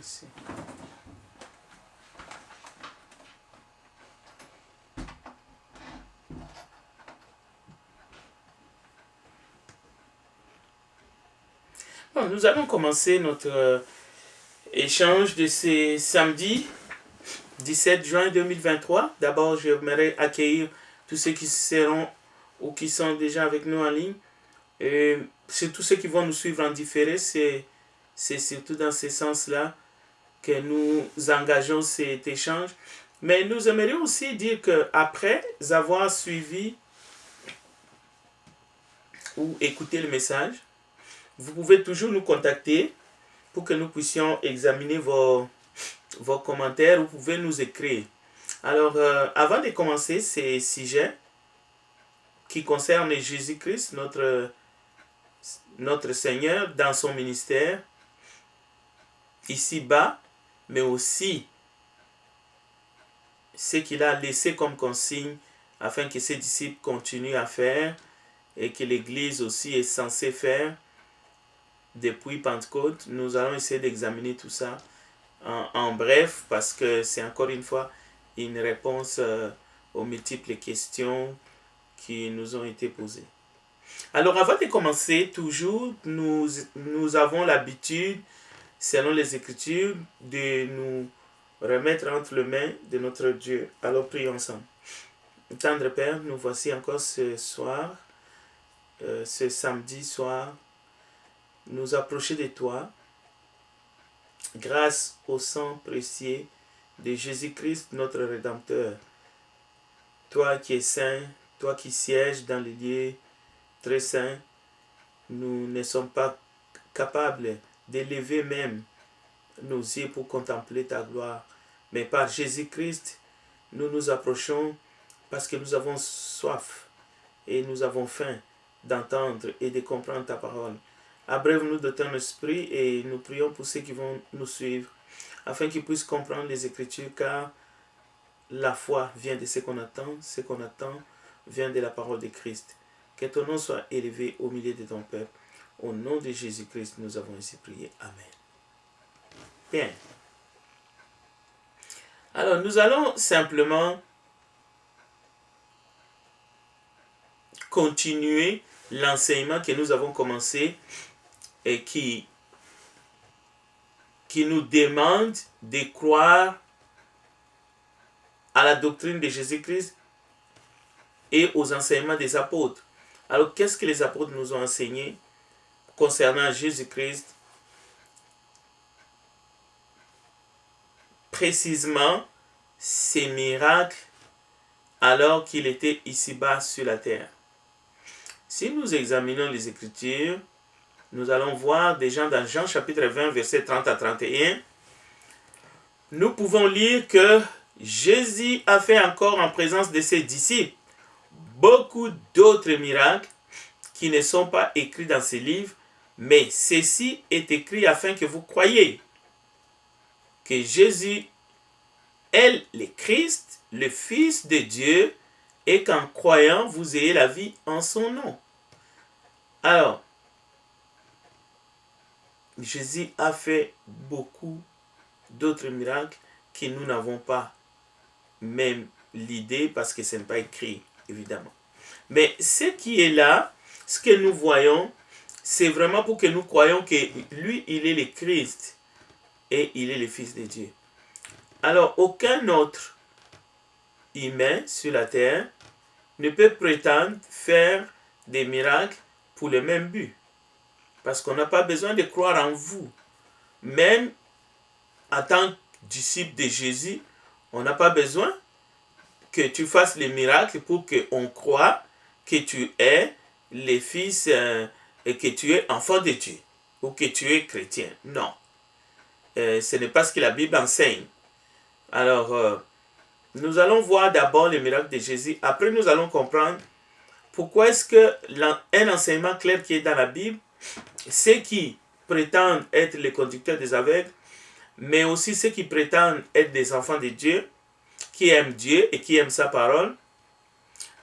Merci. Bon, nous allons commencer notre échange de ce samedi 17 juin 2023. D'abord, j'aimerais accueillir tous ceux qui seront ou qui sont déjà avec nous en ligne. Et c'est tous ceux qui vont nous suivre en différé. C'est surtout dans ce sens-là que nous engageons cet échange. Mais nous aimerions aussi dire qu'après avoir suivi ou écouté le message, vous pouvez toujours nous contacter pour que nous puissions examiner vos commentaires. Vous pouvez nous écrire. Alors, avant de commencer ces sujets qui concernent Jésus-Christ, notre Seigneur, dans son ministère, ici-bas, mais aussi ce qu'il a laissé comme consigne afin que ses disciples continuent à faire et que l'Église aussi est censée faire depuis Pentecôte. Nous allons essayer d'examiner tout ça en bref parce que c'est encore une fois une réponse aux multiples questions qui nous ont été posées. Alors avant de commencer, toujours, nous avons l'habitude, selon les Écritures, de nous remettre entre les mains de notre Dieu. Alors prions ensemble. Tendre Père, nous voici encore ce soir, ce samedi soir, nous approcher de toi, grâce au sang précieux de Jésus-Christ, notre Rédempteur. Toi qui es saint, toi qui sièges dans les lieux très saints, nous ne sommes pas capables d'élever même nos yeux pour contempler ta gloire. Mais par Jésus-Christ, nous nous approchons parce que nous avons soif et nous avons faim d'entendre et de comprendre ta parole. Abreuve-nous de ton esprit et nous prions pour ceux qui vont nous suivre, afin qu'ils puissent comprendre les Écritures, car la foi vient de ce qu'on attend vient de la parole de Christ. Que ton nom soit élevé au milieu de ton peuple. Au nom de Jésus-Christ, nous avons ainsi prié. Amen. Bien. Alors, nous allons simplement continuer l'enseignement que nous avons commencé et qui nous demande de croire à la doctrine de Jésus-Christ et aux enseignements des apôtres. Alors, qu'est-ce que les apôtres nous ont enseigné concernant Jésus-Christ? Précisément, ces miracles alors qu'il était ici-bas sur la terre. Si nous examinons les Écritures, nous allons voir déjà dans Jean chapitre 20, versets 30 à 31, nous pouvons lire que Jésus a fait encore en présence de ses disciples beaucoup d'autres miracles qui ne sont pas écrits dans ces livres, mais ceci est écrit afin que vous croyiez que Jésus est le Christ, le Fils de Dieu, et qu'en croyant, vous ayez la vie en son nom. Alors, Jésus a fait beaucoup d'autres miracles que nous n'avons pas même l'idée parce que ce n'est pas écrit, évidemment. Mais ce qui est là, ce que nous voyons, c'est vraiment pour que nous croyions que lui, il est le Christ et il est le Fils de Dieu. Alors, aucun autre humain sur la terre ne peut prétendre faire des miracles pour le même but. Parce qu'on n'a pas besoin de croire en vous. Même en tant que disciple de Jésus, on n'a pas besoin que tu fasses les miracles pour qu'on croie que tu es le fils et que tu es enfant de Dieu ou que tu es chrétien. Non. Ce n'est pas ce que la Bible enseigne. Alors, nous allons voir d'abord les miracles de Jésus. Après, nous allons comprendre pourquoi est-ce qu'un enseignement clair qui est dans la Bible, ceux qui prétendent être les conducteurs des aveugles, mais aussi ceux qui prétendent être des enfants de Dieu, qui aiment Dieu et qui aiment sa parole,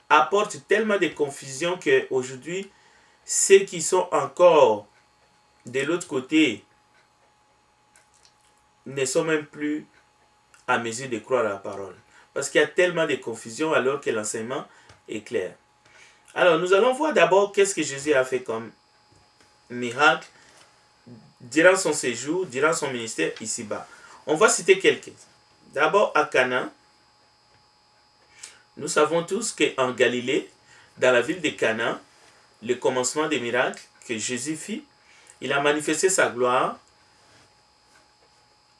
apportent tellement de confusion qu'aujourd'hui, ceux qui sont encore de l'autre côté ne sont même plus à mesure de croire à la parole. Parce qu'il y a tellement de confusion alors que l'enseignement est clair. Alors, nous allons voir d'abord qu'est-ce que Jésus a fait comme miracle durant son séjour, durant son ministère ici-bas. On va citer quelques. D'abord, à Cana, nous savons tous qu'en Galilée, dans la ville de Cana, le commencement des miracles que Jésus fit, il a manifesté sa gloire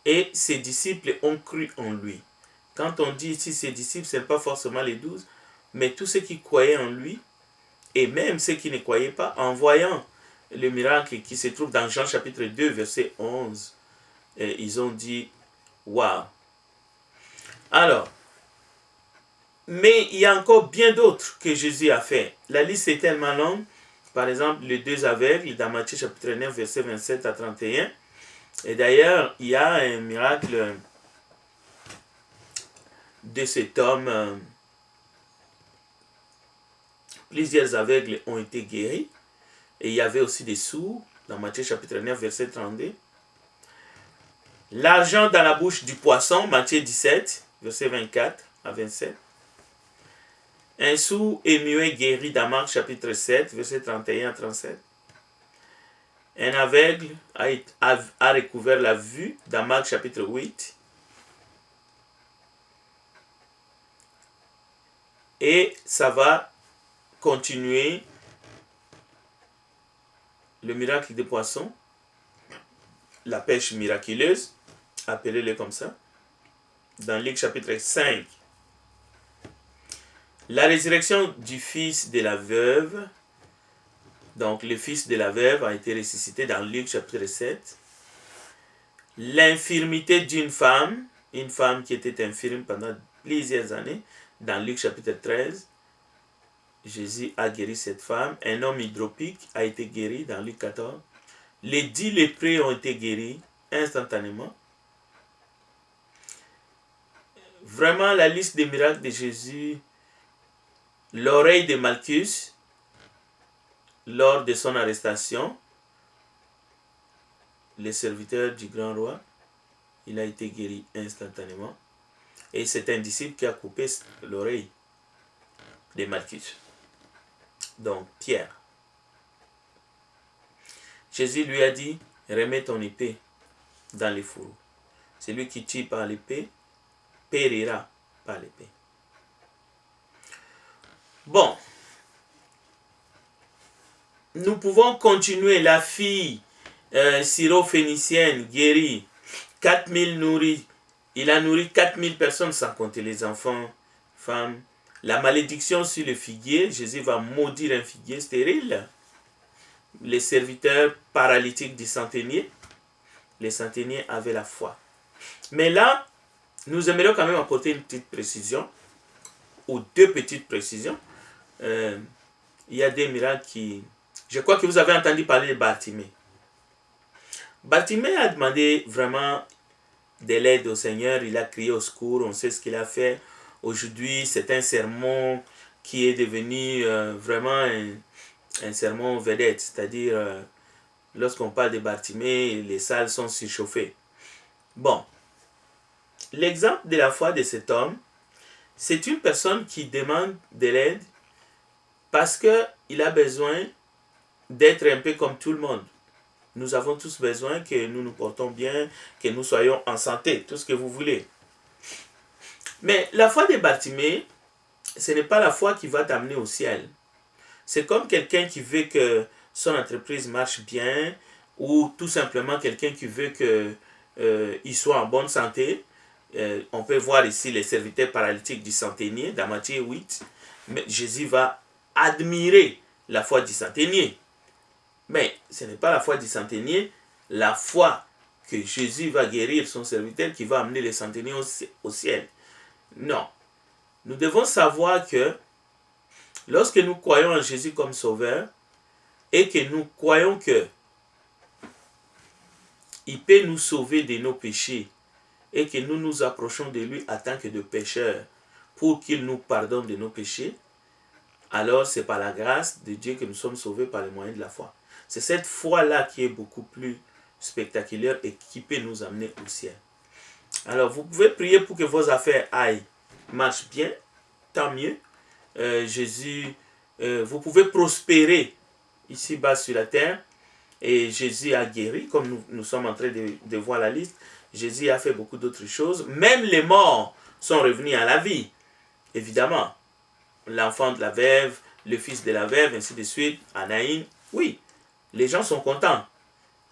et ses disciples ont cru en lui. Quand on dit ici ses disciples, ce n'est pas forcément les 12, mais tous ceux qui croyaient en lui, et même ceux qui ne croyaient pas, en voyant le miracle qui se trouve dans Jean chapitre 2, verset 11, ils ont dit, waouh. Alors, mais il y a encore bien d'autres que Jésus a fait. La liste est tellement longue. Par exemple, les 2 aveugles dans Matthieu chapitre 9, verset 27 à 31. Et d'ailleurs, il y a un miracle de cet homme. Plusieurs aveugles ont été guéris. Et il y avait aussi des sourds dans Matthieu chapitre 9, verset 32. L'argent dans la bouche du poisson, Matthieu 17, verset 24 à 27. Un sourd et muet guéri dans Marc chapitre 7, verset 31 à 37. Un aveugle a recouvert la vue dans Marc chapitre 8. Et ça va continuer le miracle des poissons, la pêche miraculeuse, appelez-le comme ça, dans Luc chapitre 5. La résurrection du fils de la veuve, donc le fils de la veuve a été ressuscité dans Luc chapitre 7. L'infirmité d'une femme, une femme qui était infirme pendant plusieurs années, dans Luc chapitre 13. Jésus a guéri cette femme. Un homme hydropique a été guéri dans Luc 14. Les 10 lépreux ont été guéris instantanément. Vraiment, la liste des miracles de Jésus, l'oreille de Malchus, lors de son arrestation, le serviteur du grand roi, il a été guéri instantanément. Et c'est un disciple qui a coupé l'oreille de Malchus. Donc, Pierre. Jésus lui a dit, remets ton épée dans les fourreaux. Celui qui tue par l'épée périra par l'épée. Bon. Nous pouvons continuer. La fille syrophénicienne guérie, 4000 nourris. Il a nourri 4000 personnes sans compter les enfants, femmes. La malédiction sur le figuier, Jésus va maudire un figuier stérile. Les serviteurs paralytiques du centenier, les centeniers avaient la foi. Mais là, nous aimerions quand même apporter une petite précision, ou 2 petites précisions. Il y a des miracles qui... Je crois que vous avez entendu parler de Bartimée. Bartimée a demandé vraiment de l'aide au Seigneur, il a crié au secours, on sait ce qu'il a fait. Aujourd'hui, c'est un sermon qui est devenu vraiment un sermon vedette, c'est-à-dire lorsqu'on parle de Bartimée, les salles sont surchauffées. Bon, l'exemple de la foi de cet homme, c'est une personne qui demande de l'aide parce qu'il a besoin d'être un peu comme tout le monde. Nous avons tous besoin que nous nous portons bien, que nous soyons en santé, tout ce que vous voulez. Mais la foi de Bartimée, ce n'est pas la foi qui va t'amener au ciel. C'est comme quelqu'un qui veut que son entreprise marche bien, ou tout simplement quelqu'un qui veut qu'il soit en bonne santé. On peut voir ici les serviteurs paralytiques du centenier, dans Matthieu 8. Mais Jésus va admirer la foi du centenier. Mais ce n'est pas la foi du centenier, la foi que Jésus va guérir son serviteur qui va amener les centeniers au ciel. Non. Nous devons savoir que lorsque nous croyons en Jésus comme sauveur et que nous croyons que il peut nous sauver de nos péchés et que nous nous approchons de lui en tant que de pécheurs pour qu'il nous pardonne de nos péchés, alors c'est par la grâce de Dieu que nous sommes sauvés par le moyen de la foi. C'est cette foi-là qui est beaucoup plus spectaculaire et qui peut nous amener au ciel. Alors, vous pouvez prier pour que vos affaires marchent bien, tant mieux. Vous pouvez prospérer ici-bas sur la terre. Et Jésus a guéri, comme nous sommes en train de voir la liste. Jésus a fait beaucoup d'autres choses. Même les morts sont revenus à la vie, évidemment. L'enfant de la veuve, le fils de la veuve, ainsi de suite, Anaïn. Oui, les gens sont contents.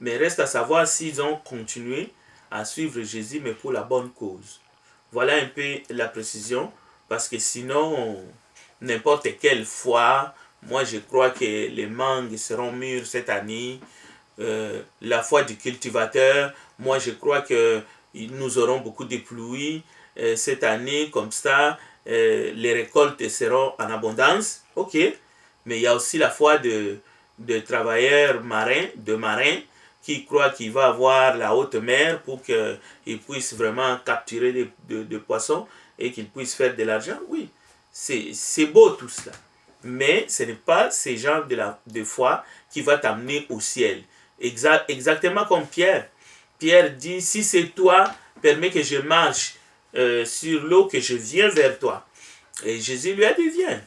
Mais reste à savoir s'ils ont continué à suivre Jésus, mais pour la bonne cause. Voilà un peu la précision, parce que sinon, n'importe quelle foi, moi je crois que les mangues seront mûres cette année. La foi du cultivateur, moi je crois que nous aurons beaucoup de pluie cette année, comme ça, les récoltes seront en abondance. Ok, mais il y a aussi la foi de travailleurs marins, de marins, qui croient qu'il va avoir la haute mer pour qu'ils puissent vraiment capturer des poissons et qu'ils puissent faire de l'argent. Oui, c'est beau tout cela. Mais ce n'est pas ce genre de foi qui va t'amener au ciel. Exactement comme Pierre. Pierre dit, si c'est toi, permets que je marche sur l'eau, que je viens vers toi. Et Jésus lui a dit, viens.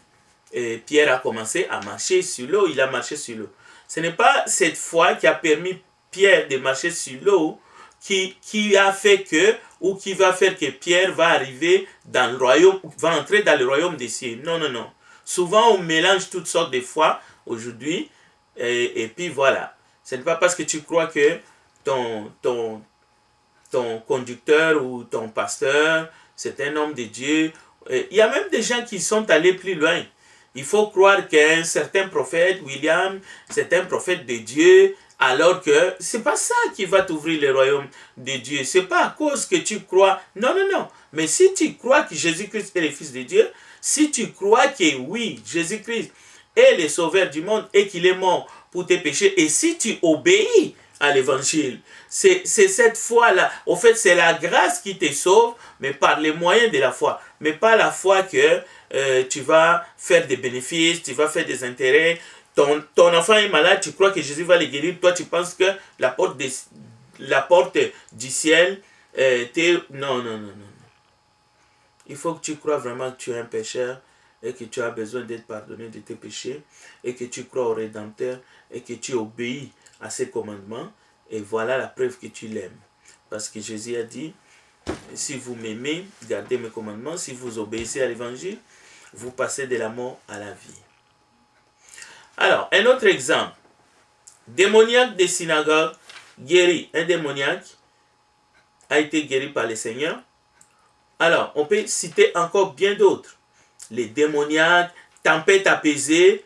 Et Pierre a commencé à marcher sur l'eau, il a marché sur l'eau. Ce n'est pas cette foi qui a permis Pierre de marcher sur l'eau qui a fait que, ou qui va faire que Pierre va arriver dans le royaume, va entrer dans le royaume des cieux. Non, non, non. Souvent, on mélange toutes sortes de foi aujourd'hui, et puis voilà. Ce n'est pas parce que tu crois que ton conducteur ou ton pasteur, c'est un homme de Dieu. Il y a même des gens qui sont allés plus loin. Il faut croire qu'un certain prophète, William, c'est un prophète de Dieu, alors que c'est pas ça qui va t'ouvrir le royaume de Dieu. C'est pas à cause que tu crois. Non, non, non. Mais si tu crois que Jésus-Christ est le Fils de Dieu, si tu crois que oui, Jésus-Christ est le sauveur du monde et qu'il est mort pour tes péchés, et si tu obéis à l'évangile, c'est cette foi-là. Au fait, c'est la grâce qui te sauve, mais par les moyens de la foi. Mais pas la foi que tu vas faire des bénéfices, tu vas faire des intérêts. Ton enfant est malade, tu crois que Jésus va le guérir. Toi, tu penses que la porte du ciel, non, non, non, non. Il faut que tu crois vraiment que tu es un pécheur et que tu as besoin d'être pardonné de tes péchés et que tu crois au Rédempteur et que tu obéis à ses commandements. Et voilà la preuve que tu l'aimes. Parce que Jésus a dit, si vous m'aimez, gardez mes commandements. Si vous obéissez à l'évangile, vous passez de la mort à la vie. Alors, un autre exemple. Démoniaque des synagogues guéri. Un démoniaque a été guéri par le Seigneur. Alors, on peut citer encore bien d'autres. Les démoniaques, tempête apaisée,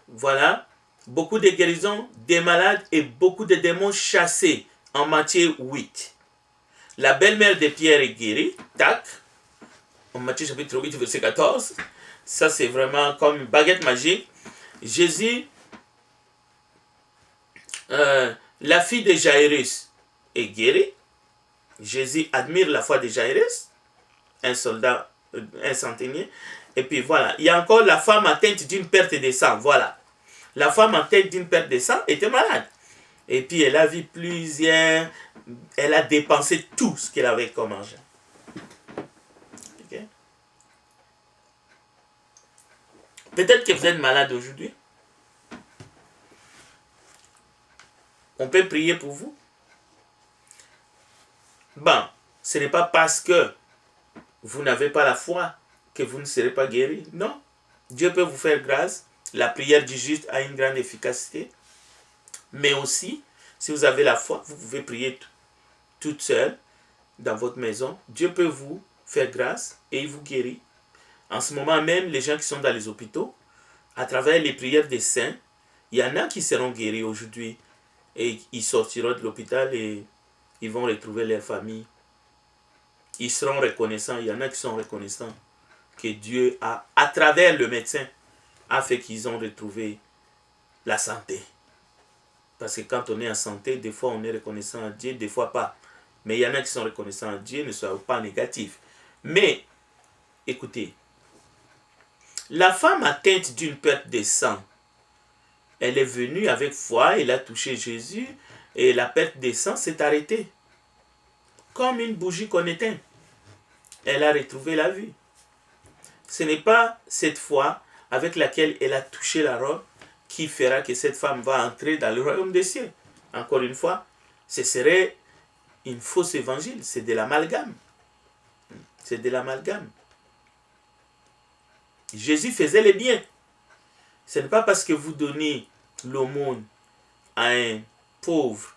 voilà. Beaucoup de guérisons des malades et beaucoup de démons chassés en Matthieu 8. La belle-mère de Pierre est guérie, tac, en Matthieu chapitre 8, verset 14. Ça, c'est vraiment comme une baguette magique. Jésus, la fille de Jairus est guérie. Jésus admire la foi de Jairus, un soldat, un centenier. Et puis voilà, il y a encore la femme atteinte d'une perte de sang, voilà. La femme atteinte d'une perte de sang était malade. Et puis elle a vu plusieurs, elle a dépensé tout ce qu'elle avait comme argent. Okay? Peut-être que vous êtes malade aujourd'hui. On peut prier pour vous. Bon, ce n'est pas parce que vous n'avez pas la foi que vous ne serez pas guéri. Non. Dieu peut vous faire grâce. La prière du juste a une grande efficacité. Mais aussi, si vous avez la foi, vous pouvez prier toute seule dans votre maison. Dieu peut vous faire grâce et il vous guérit. En ce moment même, les gens qui sont dans les hôpitaux, à travers les prières des saints, il y en a qui seront guéris aujourd'hui. Et ils sortiront de l'hôpital et ils vont retrouver leur famille. Ils seront reconnaissants. Il y en a qui sont reconnaissants que Dieu a, à travers le médecin, a fait qu'ils ont retrouvé la santé. Parce que quand on est en santé, des fois on est reconnaissant à Dieu, des fois pas. Mais il y en a qui sont reconnaissants à Dieu, ne soyez pas négatifs. Mais, écoutez, la femme atteinte d'une perte de sang, elle est venue avec foi, elle a touché Jésus, et la perte de sang s'est arrêtée. comme une bougie qu'on éteint. Elle a retrouvé la vue. Ce n'est pas cette foi avec laquelle elle a touché la robe qui fera que cette femme va entrer dans le royaume des cieux. Encore une fois, ce serait une fausse évangile, c'est de l'amalgame. C'est de l'amalgame. Jésus faisait le bien. Ce n'est pas parce que vous donnez l'aumône à un pauvre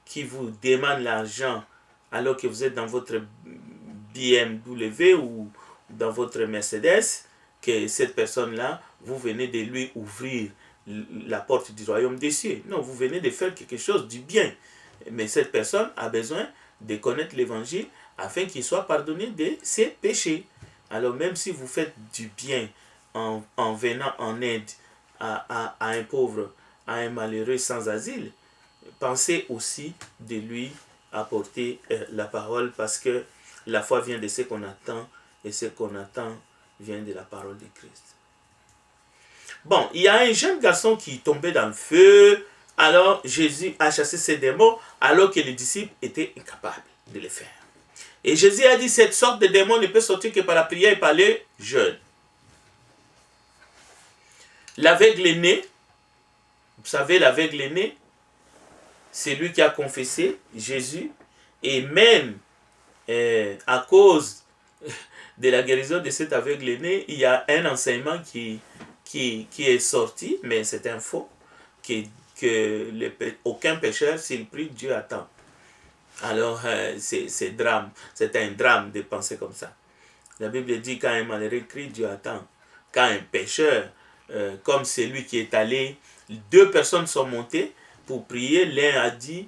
qui vous demande l'argent alors que vous êtes dans votre BMW ou dans votre Mercedes que cette personne-là, vous venez de lui ouvrir la porte du royaume des cieux. Non, vous venez de faire quelque chose du bien. Mais cette personne a besoin de connaître l'évangile afin qu'il soit pardonné de ses péchés. Alors même si vous faites du bien en venant en aide à un pauvre, à un malheureux sans asile, pensez aussi de lui apporter la parole parce que la foi vient de ce qu'on attend et ce qu'on attend vient de la parole de Christ. Bon, il y a un jeune garçon qui tombait dans le feu. Alors Jésus a chassé ces démons alors que les disciples étaient incapables de le faire. Et Jésus a dit cette sorte de démon ne peut sortir que par la prière et par le jeûne. L'aveugle est né. Vous savez, l'aveugle est né. C'est lui qui a confessé Jésus. Et même à cause de la guérison de cet aveugle est né, il y a un enseignement qui est sorti, mais c'est un faux, aucun pécheur, s'il prie, Dieu attend. Alors, c'est un drame de penser comme ça. La Bible dit quand un malheureux crie, Dieu attend. Quand un pécheur, comme celui qui est allé, 2 personnes sont montées pour prier, l'un a dit,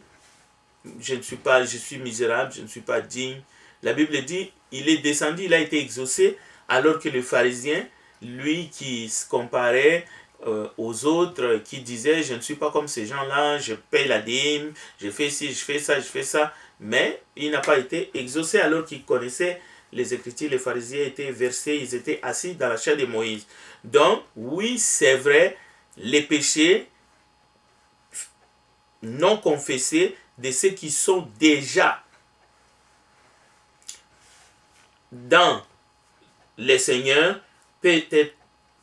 je suis misérable, je ne suis pas digne. La Bible dit, il est descendu, il a été exaucé, alors que le pharisien, lui qui se comparait aux autres, qui disait, je ne suis pas comme ces gens-là, je paye la dîme, je fais ci, je fais ça, mais il n'a pas été exaucé alors qu'il connaissait les Écritures. Les pharisiens étaient versés, ils étaient assis dans la chair de Moïse. Donc, oui, c'est vrai, les péchés non confessés de ceux qui sont déjà dans le Seigneur peut-être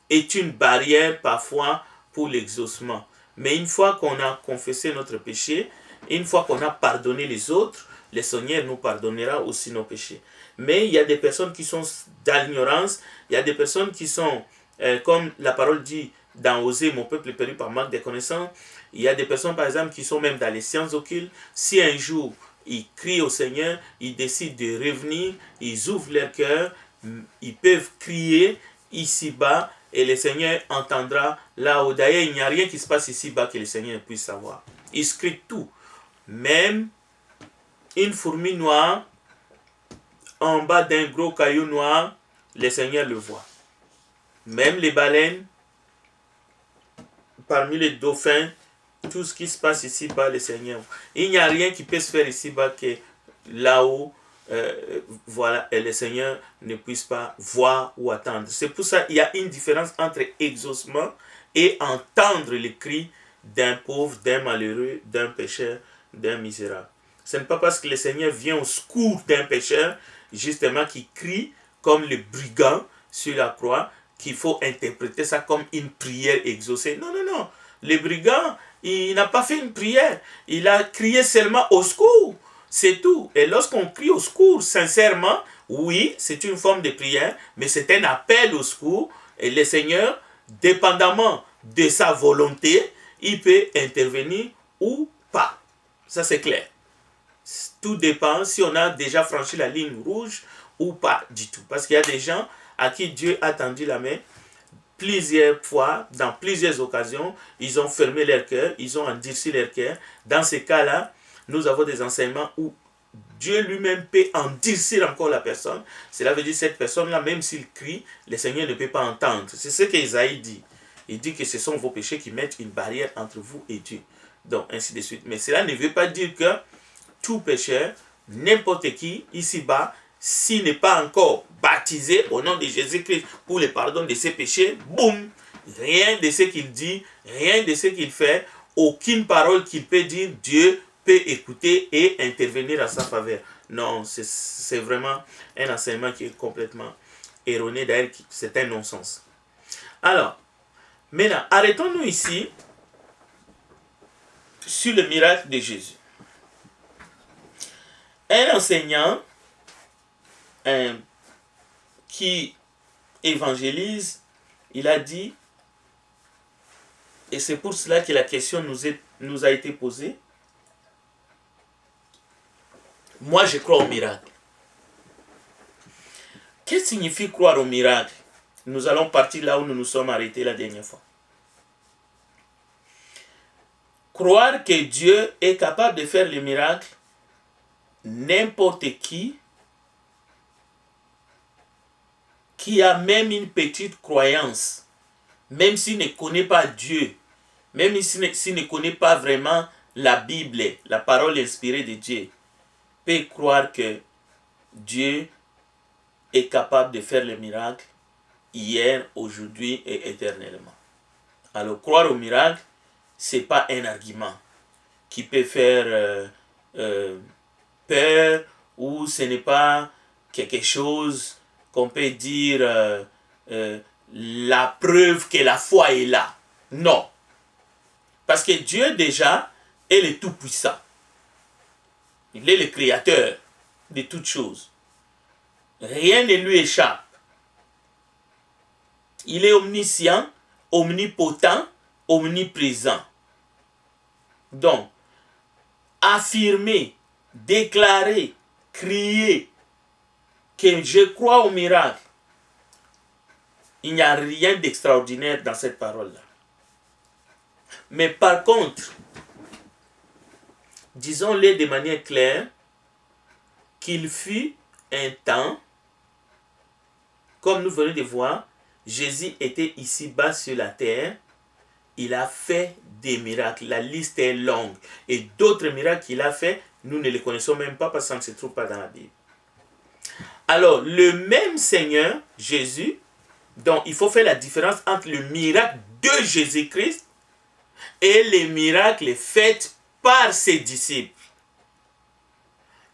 est une barrière parfois pour l'exaucement. Mais une fois qu'on a confessé notre péché, une fois qu'on a pardonné les autres, le Seigneur nous pardonnera aussi nos péchés. Mais il y a des personnes qui sont dans l'ignorance, il y a des personnes qui sont, comme la parole dit dans Osée, mon peuple est perdu par manque de connaissances. Il y a des personnes, par exemple, qui sont même dans les sciences occultes. Si un jour, ils crient au Seigneur, ils décident de revenir, ils ouvrent leur cœur, ils peuvent crier ici-bas et le Seigneur entendra là-haut. D'ailleurs, il n'y a rien qui se passe ici-bas que le Seigneur puisse savoir. Il scrute tout. Même une fourmi noire en bas d'un gros caillou noir, le Seigneur le voit. Même les baleines, parmi les dauphins, tout ce qui se passe ici-bas, le Seigneur. Il n'y a rien qui peut se faire ici-bas que là-haut, voilà, et le Seigneur ne puisse pas voir ou attendre. C'est pour ça qu'il y a une différence entre exaucement et entendre les cris d'un pauvre, d'un malheureux, d'un pécheur, d'un misérable. Ce n'est pas parce que le Seigneur vient au secours d'un pécheur, justement, qui crie comme le brigand sur la croix, qu'il faut interpréter ça comme une prière exaucée. Non, non, non. Le brigand, il n'a pas fait une prière. Il a crié seulement au secours. C'est tout. Et lorsqu'on crie au secours, sincèrement, oui, c'est une forme de prière, mais c'est un appel au secours. Et le Seigneur, dépendamment de sa volonté, il peut intervenir ou pas. Ça, c'est clair. Tout dépend si on a déjà franchi la ligne rouge ou pas du tout. Parce qu'il y a des gens à qui Dieu a tendu la main plusieurs fois, dans plusieurs occasions, ils ont fermé leur cœur, ils ont endurci leur cœur. Dans ces cas-là, nous avons des enseignements où Dieu lui-même peut endurcir encore la personne. Cela veut dire que cette personne-là, même s'il crie, le Seigneur ne peut pas entendre. C'est ce qu'Ésaïe dit. Il dit que ce sont vos péchés qui mettent une barrière entre vous et Dieu. Donc, ainsi de suite. Mais cela ne veut pas dire que tout pécheur, n'importe qui, ici-bas, s'il n'est pas encore baptisé au nom de Jésus-Christ pour le pardon de ses péchés, boum, rien de ce qu'il dit, rien de ce qu'il fait, aucune parole qu'il peut dire, Dieu peut écouter et intervenir à sa faveur. Non, c'est vraiment un enseignement qui est complètement erroné. D'ailleurs, c'est un non-sens. Alors, maintenant, arrêtons-nous ici sur le miracle de Jésus. Un enseignant qui évangélise, il a dit, et c'est pour cela que la question nous a été posée, moi je crois au miracle. Qu'est-ce que signifie croire au miracle? Nous allons partir là où nous nous sommes arrêtés la dernière fois. Croire que Dieu est capable de faire le miracle, n'importe qui a même une petite croyance, même s'il ne connaît pas Dieu, même s'il ne connaît pas vraiment la Bible, la parole inspirée de Dieu, peut croire que Dieu est capable de faire le miracle hier, aujourd'hui et éternellement. Alors, croire au miracle, ce n'est pas un argument qui peut faire peur, ou ce n'est pas quelque chose qu'on peut dire la preuve que la foi est là. Non. Parce que Dieu déjà est le Tout-Puissant. Il est le Créateur de toutes choses. Rien ne lui échappe. Il est omniscient, omnipotent, omniprésent. Donc, affirmer, déclarer, crier que je crois au miracle, il n'y a rien d'extraordinaire dans cette parole-là. Mais par contre, disons-le de manière claire, qu'il fut un temps, comme nous venons de voir, Jésus était ici-bas sur la terre, il a fait des miracles, la liste est longue. Et d'autres miracles qu'il a fait, nous ne les connaissons même pas parce que ça ne se trouve pas dans la Bible. Alors, le même Seigneur, Jésus, donc il faut faire la différence entre le miracle de Jésus-Christ et les miracles faits par ses disciples.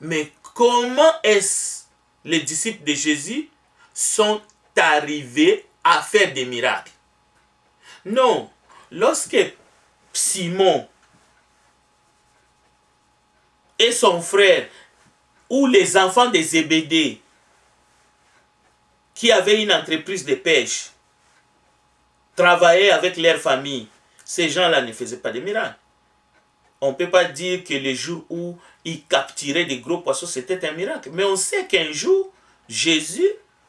Mais comment est-ce les disciples de Jésus sont arrivés à faire des miracles? Non, lorsque Simon et son frère, ou les enfants de Zébédée, qui avaient une entreprise de pêche, travaillaient avec leur famille, ces gens-là ne faisaient pas de miracles. On ne peut pas dire que le jour où ils capturaient des gros poissons, c'était un miracle. Mais on sait qu'un jour, Jésus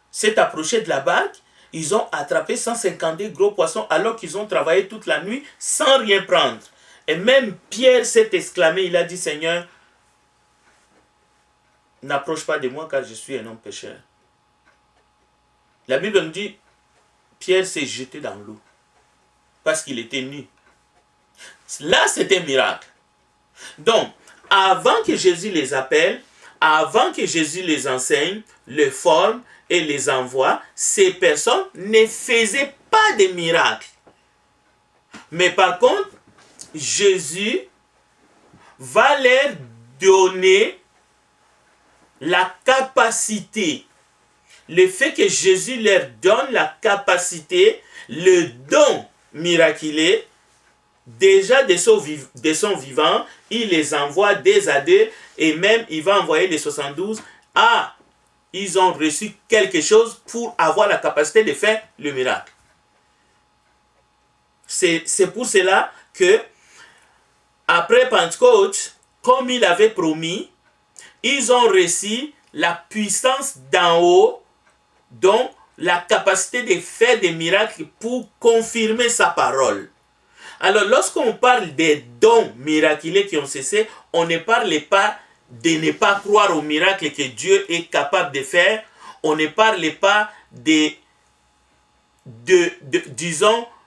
s'est approché de la barque, ils ont attrapé 152 gros poissons alors qu'ils ont travaillé toute la nuit sans rien prendre. Et même Pierre s'est exclamé, il a dit, Seigneur, n'approche pas de moi car je suis un homme pécheur. La Bible nous dit, Pierre s'est jeté dans l'eau parce qu'il était nu. Là, c'est un miracle. Donc, avant que Jésus les appelle, avant que Jésus les enseigne, les forme et les envoie, ces personnes ne faisaient pas de miracles. Mais par contre, Jésus va leur donner la capacité. Le fait que Jésus leur donne la capacité, le don miraculeux, déjà de son vivant, il les envoie des à deux, et même il va envoyer les 72 à... Ils ont reçu quelque chose pour avoir la capacité de faire le miracle. C'est pour cela que, après Pentecôte, comme il avait promis, ils ont reçu la puissance d'en haut, donc la capacité de faire des miracles pour confirmer sa parole. Alors, lorsqu'on parle des dons miraculeux qui ont cessé, on ne parle pas de ne pas croire aux miracles que Dieu est capable de faire. On ne parle pas de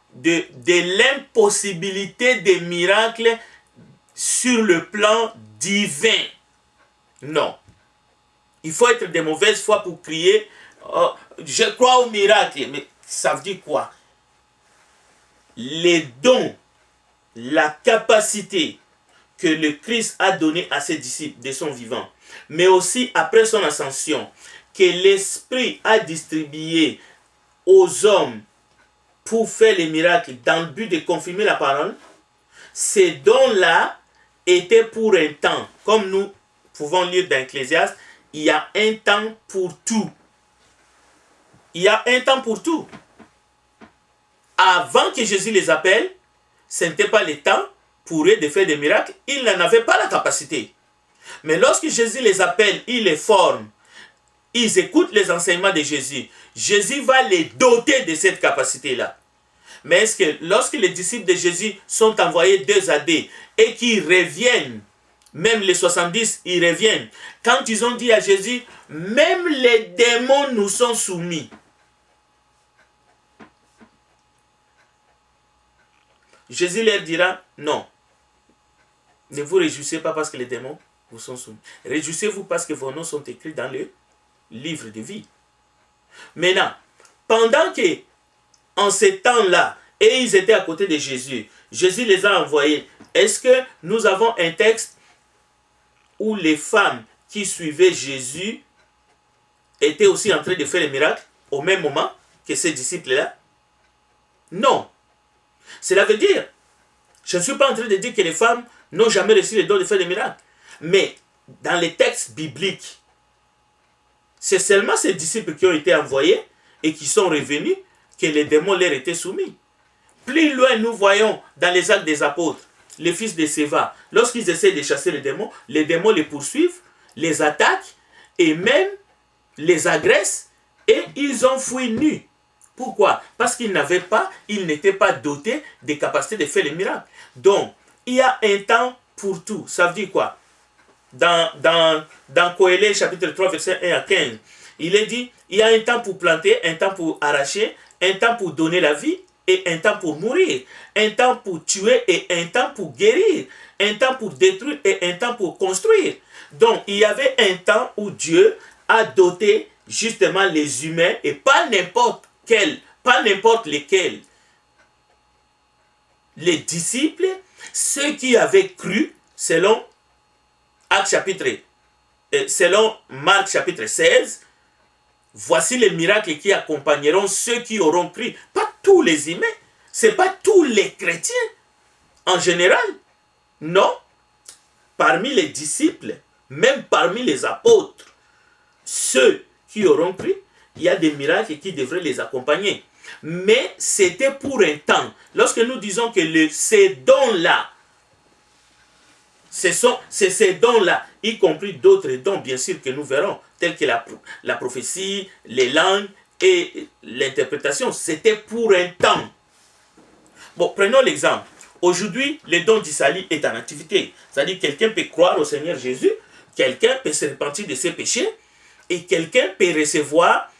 l'impossibilité des miracles sur le plan divin. Non. Il faut être de mauvaise foi pour crier oh, je crois au miracle. Mais ça veut dire quoi? Les dons, la capacité que le Christ a donné à ses disciples de son vivant, mais aussi après son ascension, que l'Esprit a distribué aux hommes pour faire les miracles dans le but de confirmer la parole, ces dons-là étaient pour un temps. Comme nous pouvons lire dans Ecclésiaste, il y a un temps pour tout. Il y a un temps pour tout. Avant que Jésus les appelle, ce n'était pas le temps pour eux de faire des miracles. Ils n'en avaient pas la capacité. Mais lorsque Jésus les appelle, il les forme, ils écoutent les enseignements de Jésus, Jésus va les doter de cette capacité-là. Mais est-ce que lorsque les disciples de Jésus sont envoyés 2 à 2 et qu'ils reviennent, même les 70, ils reviennent, quand ils ont dit à Jésus, même les démons nous sont soumis. Jésus leur dira, non, ne vous réjouissez pas parce que les démons vous sont soumis. Réjouissez-vous parce que vos noms sont écrits dans le livre de vie. Maintenant, pendant que, en ces temps-là, et ils étaient à côté de Jésus, Jésus les a envoyés. Est-ce que nous avons un texte où les femmes qui suivaient Jésus étaient aussi en train de faire les miracles au même moment que ces disciples-là? Non. Cela veut dire, je ne suis pas en train de dire que les femmes n'ont jamais reçu le don de faire des miracles. Mais dans les textes bibliques, c'est seulement ces disciples qui ont été envoyés et qui sont revenus que les démons leur étaient soumis. Plus loin, nous voyons dans les actes des apôtres, les fils de Séva, lorsqu'ils essaient de chasser les démons les poursuivent, les attaquent et même les agressent et ils ont fui nus. Pourquoi? Parce qu'ils n'étaient pas dotés des capacités de faire les miracles. Donc, il y a un temps pour tout. Ça veut dire quoi? Dans Coëlée, chapitre 3, verset 1 à 15, il est dit, il y a un temps pour planter, un temps pour arracher, un temps pour donner la vie et un temps pour mourir, un temps pour tuer et un temps pour guérir, un temps pour détruire et un temps pour construire. Donc, il y avait un temps où Dieu a doté justement les humains et pas n'importe lesquels. Les disciples, ceux qui avaient cru, selon Marc chapitre 16, voici les miracles qui accompagneront ceux qui auront cru. Pas tous les humains, ce n'est pas tous les chrétiens en général. Non, parmi les disciples, même parmi les apôtres, ceux qui auront cru, il y a des miracles qui devraient les accompagner. Mais c'était pour un temps. Lorsque nous disons que ces dons-là, c'est ces dons-là, y compris d'autres dons, bien sûr, que nous verrons, tels que la prophétie, les langues et l'interprétation, c'était pour un temps. Bon, prenons l'exemple. Aujourd'hui, le don d'Isali est en activité. C'est-à-dire que quelqu'un peut croire au Seigneur Jésus, quelqu'un peut se repentir de ses péchés, et quelqu'un peut recevoir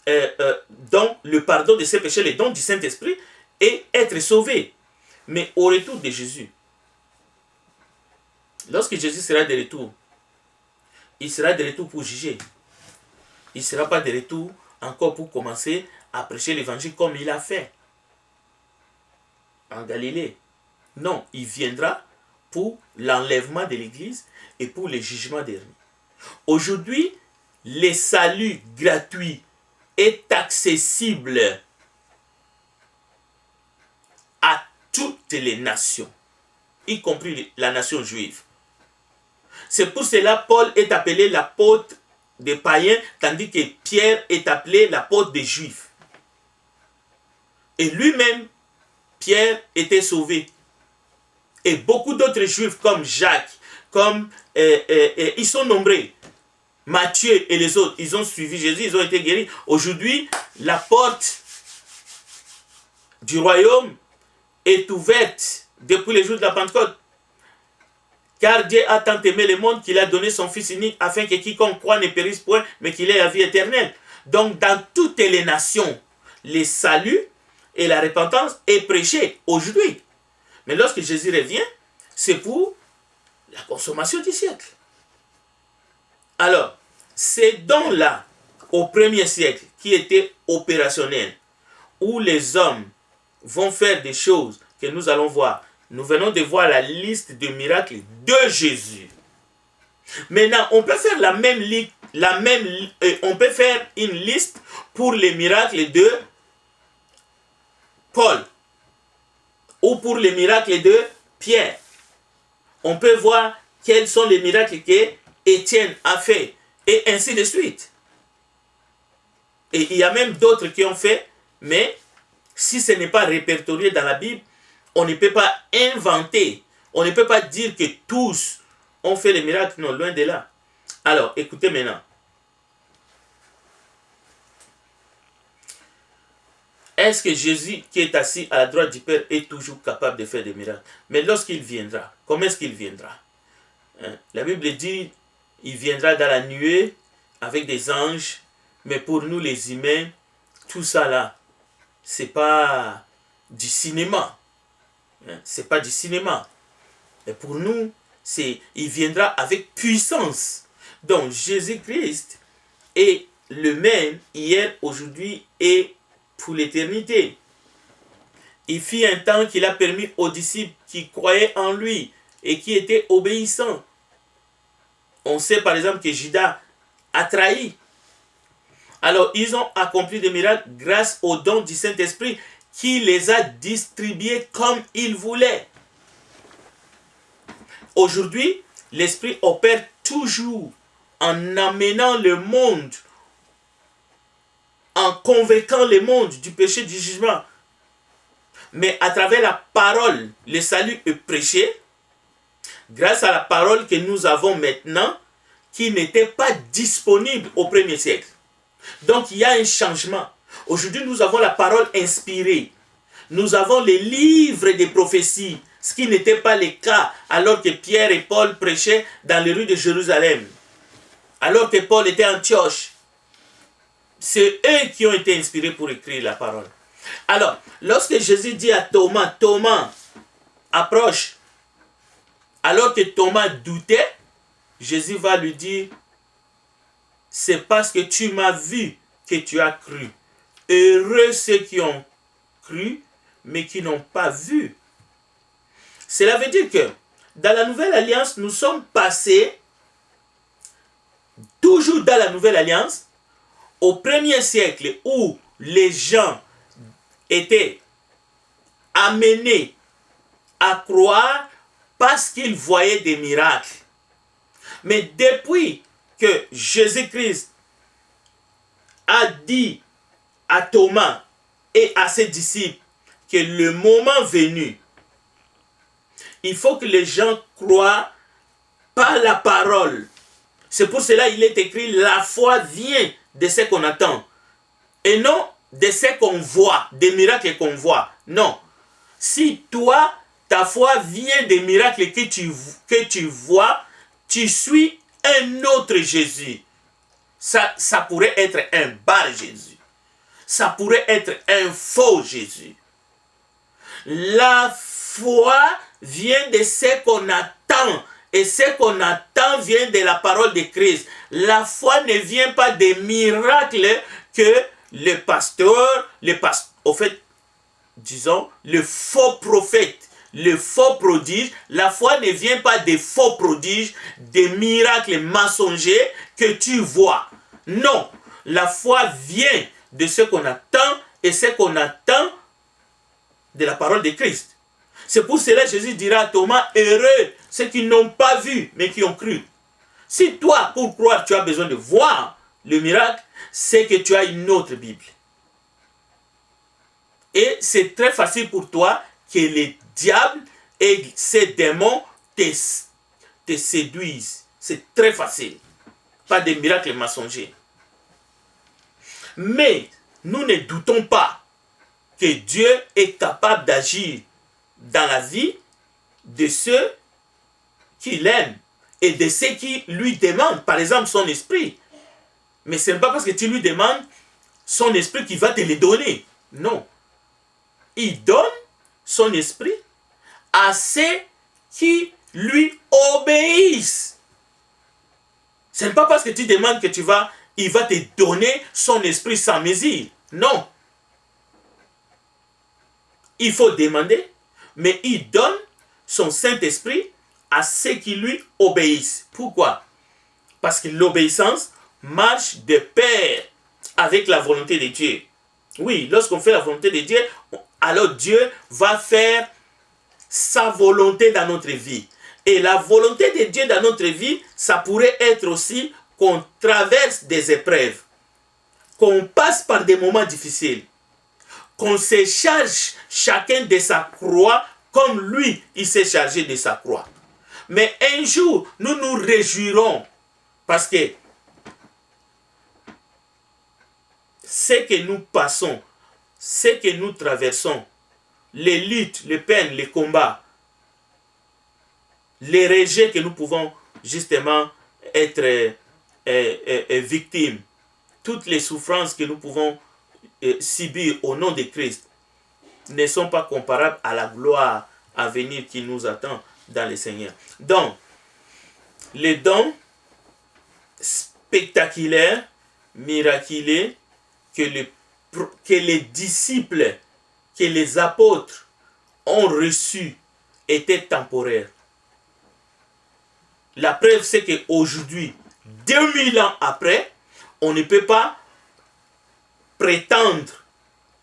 le pardon de ses péchés, le don du Saint-Esprit, et être sauvé. Mais au retour de Jésus, lorsque Jésus sera de retour, il sera de retour pour juger. Il ne sera pas de retour encore pour commencer à prêcher l'évangile comme il a fait en Galilée. Non, il viendra pour l'enlèvement de l'Église et pour le jugement dernier. Aujourd'hui, le salut gratuit est accessible à toutes les nations, y compris la nation juive. C'est pour cela que Paul est appelé l'apôtre des païens, tandis que Pierre est appelé l'apôtre des juifs. Et lui-même, Pierre était sauvé. Et beaucoup d'autres juifs comme Jacques, ils sont nombreux. Matthieu et les autres, ils ont suivi Jésus, ils ont été guéris. Aujourd'hui, la porte du royaume est ouverte depuis les jours de la Pentecôte. Car Dieu a tant aimé le monde qu'il a donné son Fils unique afin que quiconque croit ne périsse point, mais qu'il ait la vie éternelle. Donc, dans toutes les nations, le salut et la repentance est prêché aujourd'hui. Mais lorsque Jésus revient, c'est pour la consommation du siècle. Alors, ces dons-là, au premier siècle, qui étaient opérationnels, où les hommes vont faire des choses que nous allons voir, Nous venons de voir la liste de miracles de Jésus. Maintenant, on peut faire on peut faire une liste pour les miracles de Paul ou pour les miracles de Pierre. On peut voir quels sont les miracles que Étienne a fait et ainsi de suite. Et il y a même d'autres qui ont fait, mais si ce n'est pas répertorié dans la Bible, on ne peut pas inventer, on ne peut pas dire que tous ont fait les miracles, non, loin de là. Alors, écoutez maintenant. Est-ce que Jésus, qui est assis à la droite du Père, est toujours capable de faire des miracles? Mais lorsqu'il viendra, comment est-ce qu'il viendra? La Bible dit, il viendra dans la nuée avec des anges, mais pour nous les humains, tout ça là, c'est pas du cinéma. C'est pas du cinéma. Mais pour nous, il viendra avec puissance. Donc Jésus-Christ est le même hier, aujourd'hui et pour l'éternité. Il fit un temps qu'il a permis aux disciples qui croyaient en lui et qui étaient obéissants. On sait par exemple que Judas a trahi. Alors ils ont accompli des miracles grâce au don du Saint-Esprit qui les a distribués comme il voulait. Aujourd'hui, l'Esprit opère toujours en amenant le monde, en convainquant le monde du péché, du jugement. Mais à travers la parole, le salut est prêché, grâce à la parole que nous avons maintenant, qui n'était pas disponible au premier siècle. Donc il y a un changement. Aujourd'hui, nous avons la parole inspirée. Nous avons les livres des prophéties, ce qui n'était pas le cas alors que Pierre et Paul prêchaient dans les rues de Jérusalem. Alors que Paul était à Antioche. C'est eux qui ont été inspirés pour écrire la parole. Alors, lorsque Jésus dit à Thomas, Thomas, approche, alors que Thomas doutait, Jésus va lui dire, c'est parce que tu m'as vu que tu as cru. Heureux ceux qui ont cru, mais qui n'ont pas vu. Cela veut dire que dans la Nouvelle Alliance, nous sommes passés, toujours dans la Nouvelle Alliance, au premier siècle où les gens étaient amenés à croire parce qu'ils voyaient des miracles. Mais depuis que Jésus-Christ a dit à Thomas et à ses disciples que le moment venu, il faut que les gens croient par la parole. C'est pour cela qu'il est écrit, la foi vient de ce qu'on attend. Et non de ce qu'on voit, des miracles qu'on voit. Non. Si toi, ta foi vient des miracles que tu vois, tu suis un autre Jésus. Ça pourrait être un bar Jésus. Ça pourrait être un faux Jésus. La foi vient de ce qu'on attend. Et ce qu'on attend vient de la parole de Christ. La foi ne vient pas des miracles que le pasteur, au fait, disons, le faux prophète, le faux prodige, la foi ne vient pas des faux prodiges, des miracles mensongers que tu vois. Non, la foi vient de ce qu'on attend et ce qu'on attend de la parole de Christ. C'est pour cela que Jésus dira à Thomas, heureux ceux qui n'ont pas vu mais qui ont cru. Si toi, pour croire, tu as besoin de voir le miracle, c'est que tu as une autre Bible. Et c'est très facile pour toi que les diables et ces démons te séduisent. C'est très facile. Pas de miracles mensongers. Mais nous ne doutons pas que Dieu est capable d'agir dans la vie de ceux qu'il aime et de ceux qui lui demandent, par exemple son esprit. Mais ce n'est pas parce que tu lui demandes son esprit qu'il va te le donner. Non. Il donne son esprit à ceux qui lui obéissent. Ce n'est pas parce que tu demandes que il va te donner son esprit sans mesure. Non. Il faut demander, mais il donne son Saint-Esprit à ceux qui lui obéissent. Pourquoi? Parce que l'obéissance marche de pair avec la volonté de Dieu. Oui, lorsqu'on fait la volonté de Dieu, alors Dieu va faire sa volonté dans notre vie. Et la volonté de Dieu dans notre vie, ça pourrait être aussi qu'on traverse des épreuves, qu'on passe par des moments difficiles, qu'on se charge chacun de sa croix comme lui, il s'est chargé de sa croix. Mais un jour, nous nous réjouirons parce que ce que nous passons, ce que nous traversons, les luttes, les peines, les combats, les rejets que nous pouvons justement être victimes, toutes les souffrances que nous pouvons subir au nom de Christ ne sont pas comparables à la gloire à venir qui nous attend dans le Seigneur. Donc, les dons spectaculaires, miraculeux, que les disciples, que les apôtres ont reçus étaient temporaires. La preuve, c'est qu'aujourd'hui, 2000 ans après, on ne peut pas prétendre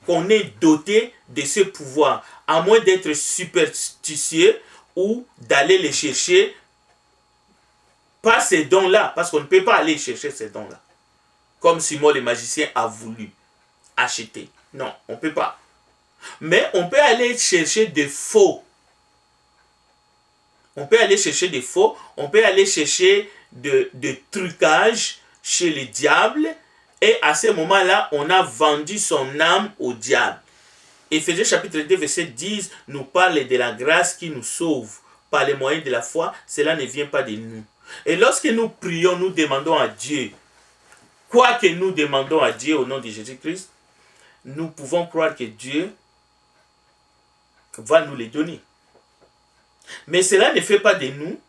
qu'on est doté de ce pouvoir, à moins d'être superstitieux ou d'aller les chercher, pas ces dons-là, parce qu'on ne peut pas aller chercher ces dons-là. Comme Simon le magicien a voulu acheter. Non, on ne peut pas. Mais on peut aller chercher des faux. On peut aller chercher des faux, on peut aller chercher de trucage chez les diables, et à ce moment-là, on a vendu son âme au diable. Éphésiens chapitre 2, verset 10 nous parle de la grâce qui nous sauve par les moyens de la foi. Cela ne vient pas de nous. Et lorsque nous prions, nous demandons à Dieu, quoi que nous demandons à Dieu au nom de Jésus-Christ, nous pouvons croire que Dieu va nous les donner. Mais cela ne fait pas de nous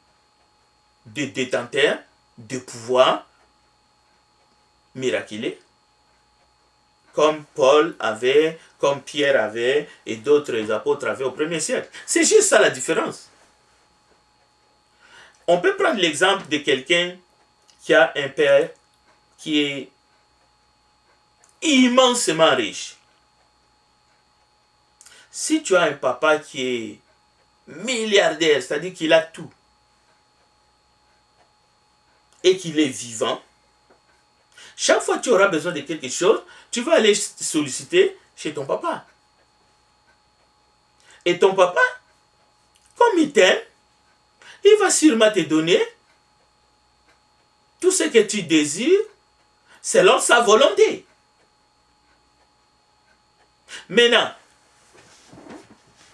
des détenteurs de pouvoir miraculeux, comme Paul avait, comme Pierre avait, et d'autres apôtres avaient au premier siècle. C'est juste ça la différence. On peut prendre l'exemple de quelqu'un qui a un père qui est immensément riche. Si tu as un papa qui est milliardaire, c'est-à-dire qu'il a tout, et qu'il est vivant, chaque fois que tu auras besoin de quelque chose, tu vas aller solliciter chez ton papa. Et ton papa, comme il t'aime, il va sûrement te donner tout ce que tu désires selon sa volonté. Maintenant,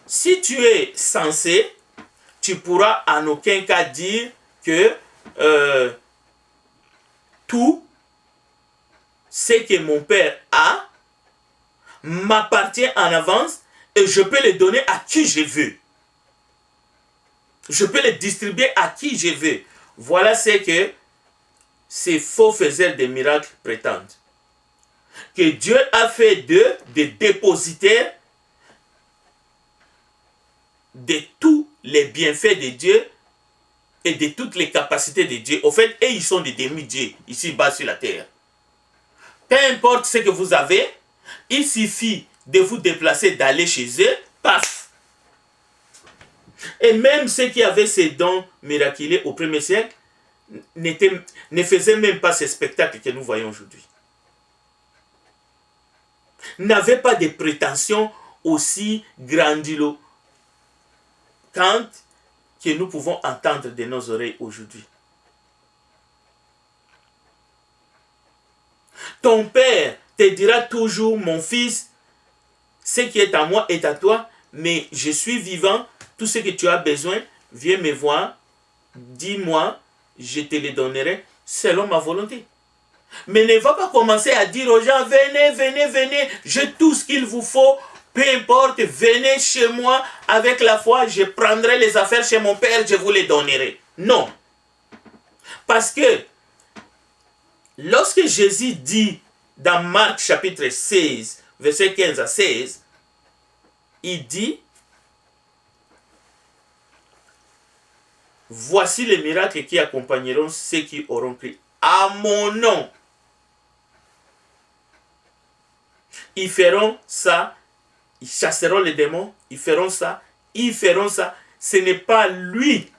si tu es censé, tu pourras en aucun cas dire que tout ce que mon père a m'appartient en avance et je peux le donner à qui je veux. Je peux le distribuer à qui je veux. Voilà ce que ces faux faiseurs de miracles prétendent. Que Dieu a fait d'eux des dépositaires de tous les bienfaits de Dieu et de toutes les capacités de Dieu. Au fait, et ils sont des demi-dieux ici-bas sur la terre. Peu importe ce que vous avez, il suffit de vous déplacer, d'aller chez eux, paf. Et même ceux qui avaient ces dons miraculeux au premier siècle ne faisaient même pas ces spectacles que nous voyons aujourd'hui. N'avaient pas de prétentions aussi grandiloquentes que nous pouvons entendre de nos oreilles aujourd'hui. Ton père te dira toujours, mon fils, ce qui est à moi est à toi, mais je suis vivant, tout ce que tu as besoin, viens me voir, dis-moi, je te le donnerai selon ma volonté. Mais ne va pas commencer à dire aux gens, venez, venez, venez, j'ai tout ce qu'il vous faut, peu importe, venez chez moi avec la foi, je prendrai les affaires chez mon père, je vous les donnerai. Non. Parce que lorsque Jésus dit dans Marc chapitre 16, verset 15 à 16, il dit, voici les miracles qui accompagneront ceux qui auront cru à mon nom. Ils feront ça, ils chasseront les démons, ils feront ça, ils feront ça. Ce n'est pas lui,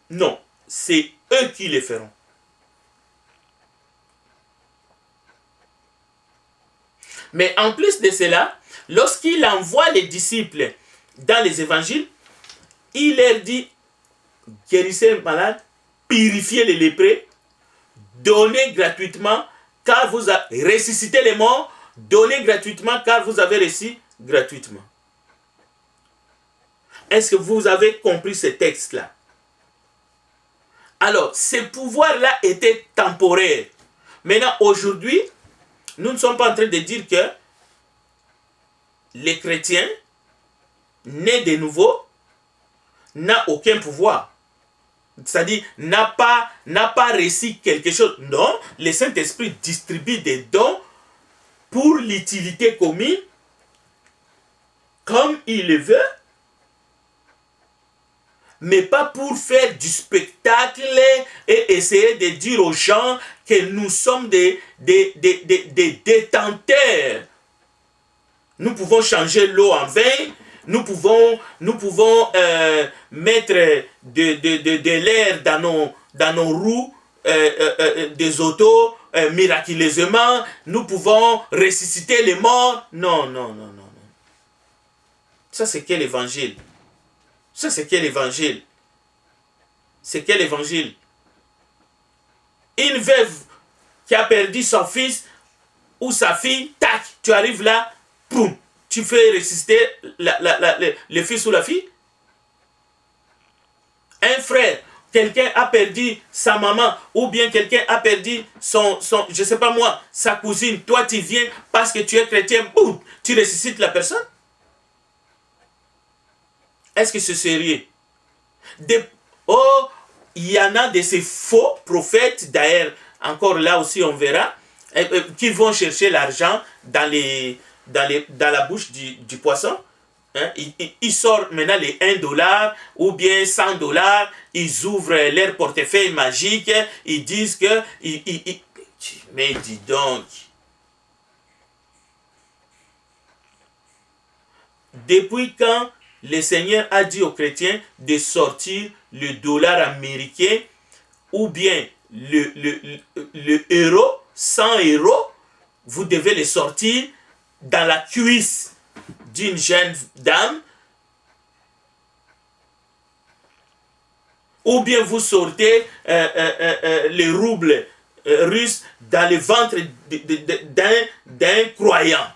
non, c'est eux qui le feront. Mais en plus de cela, lorsqu'il envoie les disciples dans les évangiles, il leur dit, guérissez les malades, purifiez les lépreux, donnez gratuitement, car vous avez ressuscité les morts, donnez gratuitement, car vous avez reçu gratuitement. Est-ce que vous avez compris ce texte-là? Alors, ces pouvoirs-là étaient temporaires. Maintenant, aujourd'hui, nous ne sommes pas en train de dire que les chrétiens, nés de nouveau, n'ont aucun pouvoir. C'est-à-dire, n'a pas reçu quelque chose. Non, le Saint-Esprit distribue des dons pour l'utilité commune, comme il le veut, mais pas pour faire du spectacle et essayer de dire aux gens que nous sommes des détenteurs. Nous pouvons changer l'eau en vin, nous pouvons mettre de l'air dans nos roues des autos miraculeusement, nous pouvons ressusciter les morts. Non, non, non, non, non. Ça, c'est quel évangile? Ça, c'est quel évangile? C'est quel évangile? Une veuve qui a perdu son fils ou sa fille, tac, tu arrives là, boum, tu fais ressusciter le fils ou la fille. Un frère, quelqu'un a perdu sa maman, ou bien quelqu'un a perdu je sais pas moi, sa cousine, toi tu viens parce que tu es chrétien, boum, tu ressuscites la personne. Est-ce que c'est sérieux? Il y en a de ces faux prophètes, d'ailleurs, encore là aussi on verra, qui vont chercher l'argent dans la bouche du poisson. Hein? Ils sortent maintenant les $1 ou bien $100, ils ouvrent leur portefeuille magique, ils disent que... Mais dis donc... Depuis quand le Seigneur a dit aux chrétiens de sortir le dollar américain ou bien le euro, 100 euros, vous devez le sortir dans la cuisse d'une jeune dame, ou bien vous sortez les roubles russes dans le ventre d'un croyant.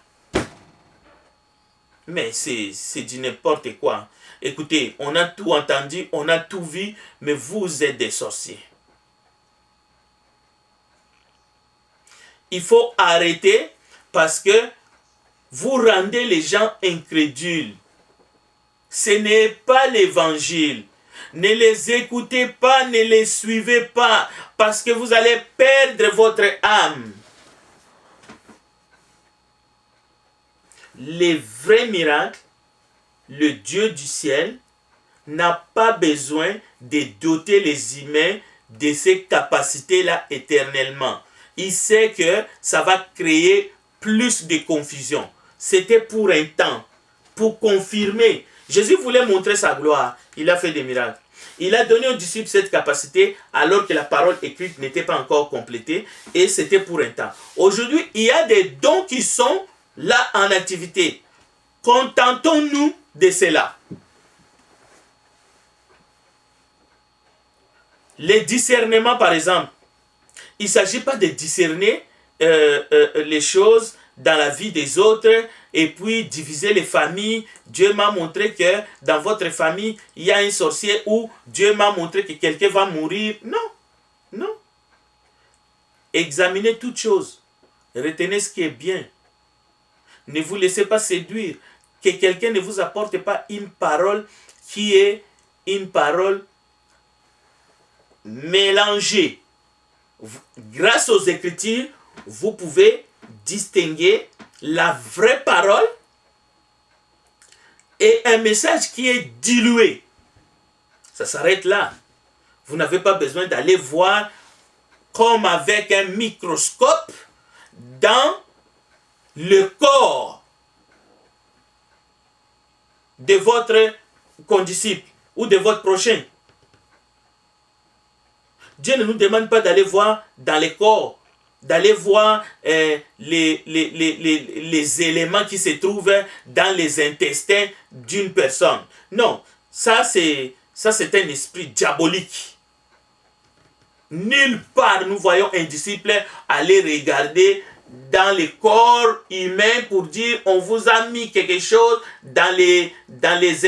Mais c'est du n'importe quoi. Écoutez, on a tout entendu, on a tout vu, mais vous êtes des sorciers. Il faut arrêter parce que vous rendez les gens incrédules. Ce n'est pas l'évangile. Ne les écoutez pas, ne les suivez pas, parce que vous allez perdre votre âme. Les vrais miracles, le Dieu du ciel n'a pas besoin de doter les humains de ces capacités-là éternellement. Il sait que ça va créer plus de confusion. C'était pour un temps, pour confirmer. Jésus voulait montrer sa gloire. Il a fait des miracles. Il a donné aux disciples cette capacité alors que la parole écrite n'était pas encore complétée et c'était pour un temps. Aujourd'hui, il y a des dons qui sont là en activité. Contentons-nous de cela. Les discernements, par exemple, il ne s'agit pas de discerner les choses dans la vie des autres et puis diviser les familles. Dieu m'a montré que dans votre famille, il y a un sorcier ou Dieu m'a montré que quelqu'un va mourir. Non, non. Examinez toutes choses. Retenez ce qui est bien. Ne vous laissez pas séduire. Que quelqu'un ne vous apporte pas une parole qui est une parole mélangée. Grâce aux Écritures, vous pouvez distinguer la vraie parole et un message qui est dilué. Ça s'arrête là. Vous n'avez pas besoin d'aller voir comme avec un microscope dans le corps de votre condisciple ou de votre prochain. Dieu ne nous demande pas d'aller voir dans les corps, d'aller voir les éléments qui se trouvent dans les intestins d'une personne. Non, ça c'est un esprit diabolique. Nulle part nous voyons un disciple aller regarder dans le corps humain pour dire on vous a mis quelque chose dans les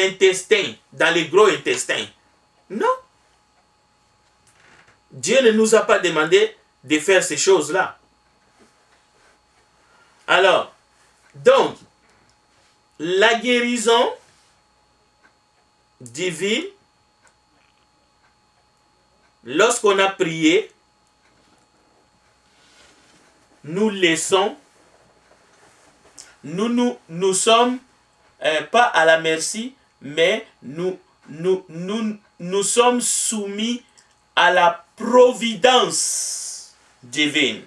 intestins, dans les gros intestins. Non. Dieu ne nous a pas demandé de faire ces choses-là. Alors, donc, la guérison divine, lorsqu'on a prié, nous laissons, nous sommes pas à la merci, mais nous sommes soumis à la providence divine.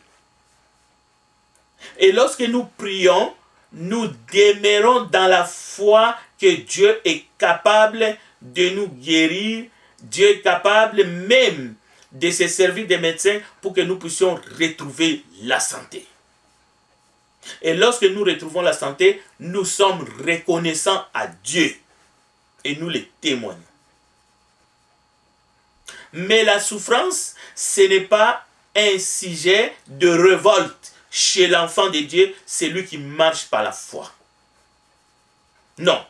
Et lorsque nous prions, nous demeurons dans la foi que Dieu est capable de nous guérir. Dieu est capable même de se servir des médecins pour que nous puissions retrouver la santé. Et lorsque nous retrouvons la santé, nous sommes reconnaissants à Dieu et nous le témoignons. Mais la souffrance, ce n'est pas un sujet de révolte chez l'enfant de Dieu, c'est lui qui marche par la foi. Non.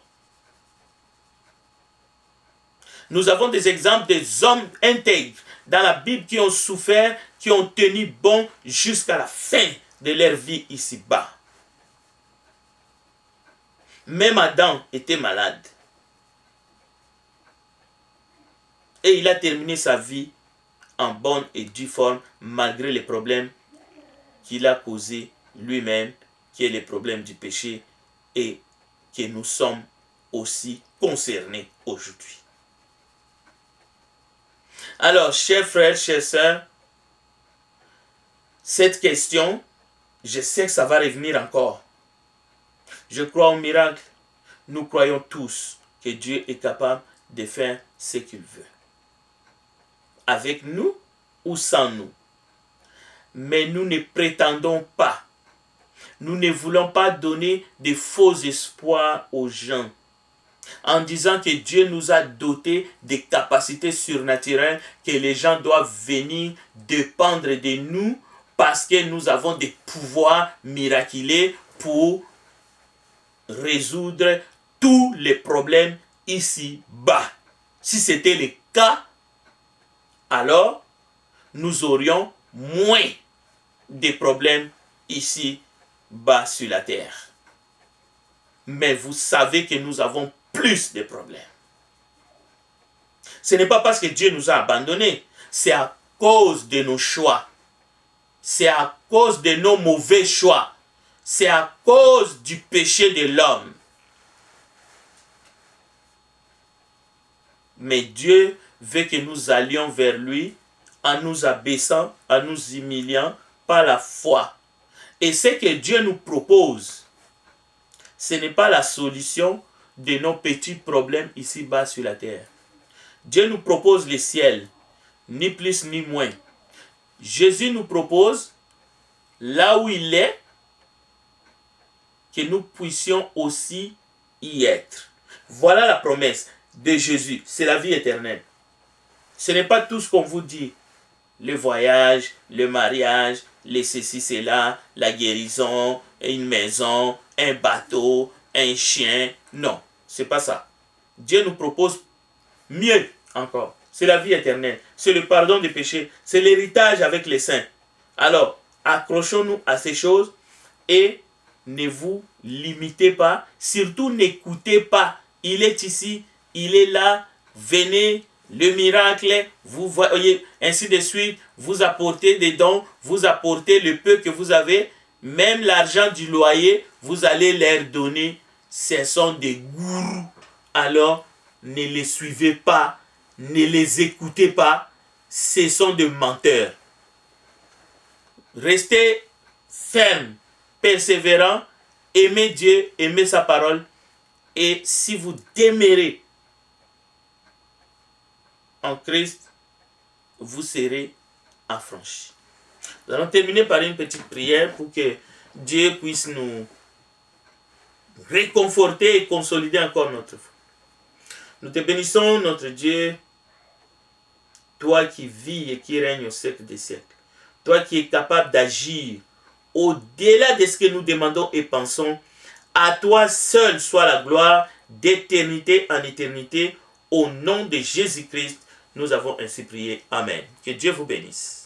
Nous avons des exemples des hommes intègres dans la Bible qui ont souffert, qui ont tenu bon jusqu'à la fin de leur vie ici-bas. Même Adam était malade. Et il a terminé sa vie en bonne et due forme, malgré les problèmes qu'il a causés lui-même, qui est le problème du péché, et que nous sommes aussi concernés aujourd'hui. Alors, chers frères, chères sœurs, cette question, je sais que ça va revenir encore. Je crois au miracle. Nous croyons tous que Dieu est capable de faire ce qu'il veut. Avec nous ou sans nous. Mais nous ne prétendons pas. Nous ne voulons pas donner de faux espoirs aux gens. En disant que Dieu nous a dotés de capacités surnaturelles, que les gens doivent venir dépendre de nous parce que nous avons des pouvoirs miraculeux pour résoudre tous les problèmes ici-bas. Si c'était le cas, alors nous aurions moins de problèmes ici-bas sur la terre. Mais vous savez que nous avons plus de problèmes. Ce n'est pas parce que Dieu nous a abandonnés, c'est à cause de nos choix. C'est à cause de nos mauvais choix. C'est à cause du péché de l'homme. Mais Dieu veut que nous allions vers lui en nous abaissant, en nous humiliant par la foi. Et ce que Dieu nous propose, ce n'est pas la solution de nos petits problèmes ici-bas sur la terre. Dieu nous propose le ciel, ni plus ni moins. Jésus nous propose, là où il est, que nous puissions aussi y être. Voilà la promesse de Jésus, c'est la vie éternelle. Ce n'est pas tout ce qu'on vous dit. Le voyage, le mariage, les ceci, cela, la guérison, une maison, un bateau, un chien. Non, c'est pas ça. Dieu nous propose mieux encore. C'est la vie éternelle. C'est le pardon des péchés. C'est l'héritage avec les saints. Alors, accrochons-nous à ces choses et ne vous limitez pas. Surtout, n'écoutez pas. Il est ici, il est là. Venez, le miracle, vous voyez, ainsi de suite. Vous apportez des dons, vous apportez le peu que vous avez. Même l'argent du loyer, vous allez leur donner. Ce sont des gourous. Alors, ne les suivez pas, ne les écoutez pas. cessons de menteurs. Restez fermes, persévérants, aimez Dieu, aimez sa parole. Et si vous demeurez en Christ, vous serez affranchis. Nous allons terminer par une petite prière pour que Dieu puisse nous réconforter et consolider encore notre foi. Nous te bénissons, notre Dieu, toi qui vis et qui règnes au siècle des siècles. Toi qui es capable d'agir au-delà de ce que nous demandons et pensons. À toi seul soit la gloire d'éternité en éternité. Au nom de Jésus-Christ, nous avons ainsi prié. Amen. Que Dieu vous bénisse.